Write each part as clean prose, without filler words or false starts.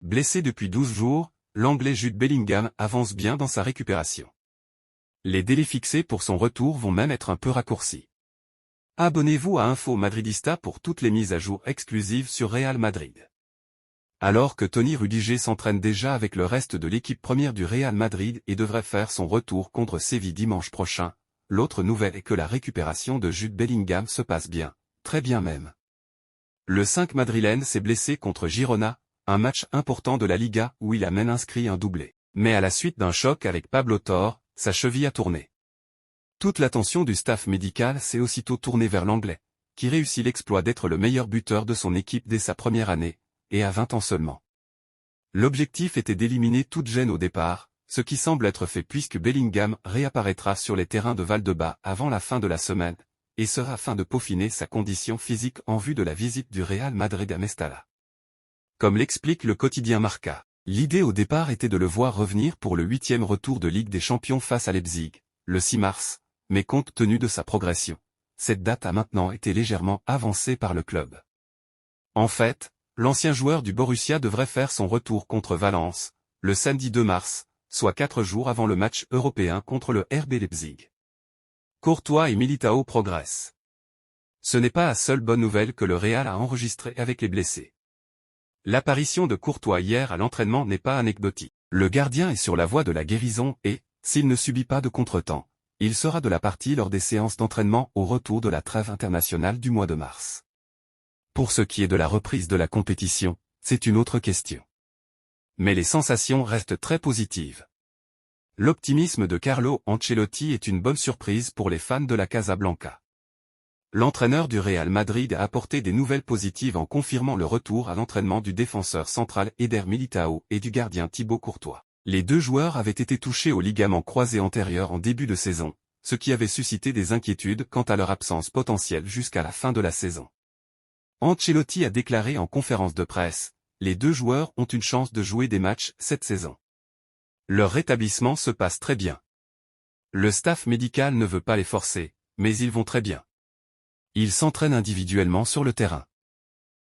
Blessé depuis 12 jours, l'Anglais Jude Bellingham avance bien dans sa récupération. Les délais fixés pour son retour vont même être un peu raccourcis. Abonnez-vous à Info Madridista pour toutes les mises à jour exclusives sur Real Madrid. Alors que Tony Rudiger s'entraîne déjà avec le reste de l'équipe première du Real Madrid et devrait faire son retour contre Séville dimanche prochain, l'autre nouvelle est que la récupération de Jude Bellingham se passe bien, très bien même. Le 5 madrilène s'est blessé contre Girona, un match important de la Liga où il a même inscrit un doublé. Mais à la suite d'un choc avec Pablo Torre, sa cheville a tourné. Toute l'attention du staff médical s'est aussitôt tournée vers l'Anglais, qui réussit l'exploit d'être le meilleur buteur de son équipe dès sa première année, et à 20 ans seulement. L'objectif était d'éliminer toute gêne au départ, ce qui semble être fait puisque Bellingham réapparaîtra sur les terrains de Valdebebas avant la fin de la semaine, et sera afin de peaufiner sa condition physique en vue de la visite du Real Madrid à Mestalla. Comme l'explique le quotidien Marca, l'idée au départ était de le voir revenir pour le 8e retour de Ligue des Champions face à Leipzig, le 6 mars, mais compte tenu de sa progression, cette date a maintenant été légèrement avancée par le club. En fait, l'ancien joueur du Borussia devrait faire son retour contre Valence, le samedi 2 mars, soit 4 jours avant le match européen contre le RB Leipzig. Courtois et Militao progressent. Ce n'est pas la seule bonne nouvelle que le Real a enregistrée avec les blessés. L'apparition de Courtois hier à l'entraînement n'est pas anecdotique. Le gardien est sur la voie de la guérison et, s'il ne subit pas de contretemps, il sera de la partie lors des séances d'entraînement au retour de la trêve internationale du mois de mars. Pour ce qui est de la reprise de la compétition, c'est une autre question. Mais les sensations restent très positives. L'optimisme de Carlo Ancelotti est une bonne surprise pour les fans de la Casablanca. L'entraîneur du Real Madrid a apporté des nouvelles positives en confirmant le retour à l'entraînement du défenseur central Eder Militao et du gardien Thibaut Courtois. Les deux joueurs avaient été touchés au ligament croisé antérieur en début de saison, ce qui avait suscité des inquiétudes quant à leur absence potentielle jusqu'à la fin de la saison. Ancelotti a déclaré en conférence de presse, « Les deux joueurs ont une chance de jouer des matchs cette saison. Leur rétablissement se passe très bien. Le staff médical ne veut pas les forcer, mais ils vont très bien. Ils s'entraînent individuellement sur le terrain.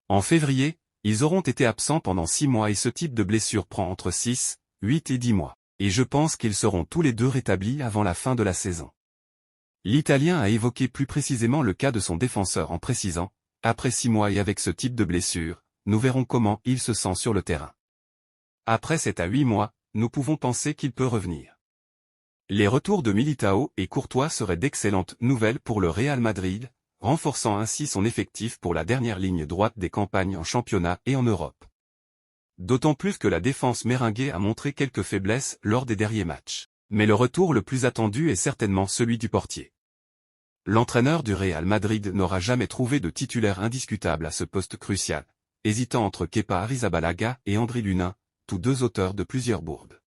En février, ils auront été absents pendant 6 mois et ce type de blessure prend entre 6, 8 et 10 mois. Et je pense qu'ils seront tous les deux rétablis avant la fin de la saison. » L'Italien a évoqué plus précisément le cas de son défenseur en précisant, « Après 6 mois et avec ce type de blessure, nous verrons comment il se sent sur le terrain. Après 7 à 8 mois, nous pouvons penser qu'il peut revenir. » Les retours de Militao et Courtois seraient d'excellentes nouvelles pour le Real Madrid, renforçant ainsi son effectif pour la dernière ligne droite des campagnes en championnat et en Europe. D'autant plus que la défense merengue a montré quelques faiblesses lors des derniers matchs. Mais le retour le plus attendu est certainement celui du portier. L'entraîneur du Real Madrid n'aura jamais trouvé de titulaire indiscutable à ce poste crucial, hésitant entre Kepa Arrizabalaga et André Lunin, tous deux auteurs de plusieurs bourdes.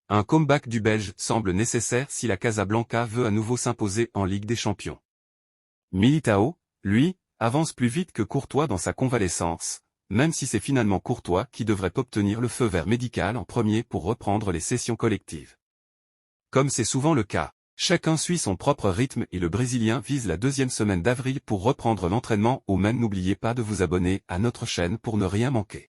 Un comeback du Belge semble nécessaire si la Casablanca veut à nouveau s'imposer en Ligue des Champions. Militao, lui, avance plus vite que Courtois dans sa convalescence, même si c'est finalement Courtois qui devrait obtenir le feu vert médical en premier pour reprendre les sessions collectives. Comme c'est souvent le cas, chacun suit son propre rythme et le Brésilien vise la 2e semaine d'avril pour reprendre l'entraînement ou même n'oubliez pas de vous abonner à notre chaîne pour ne rien manquer.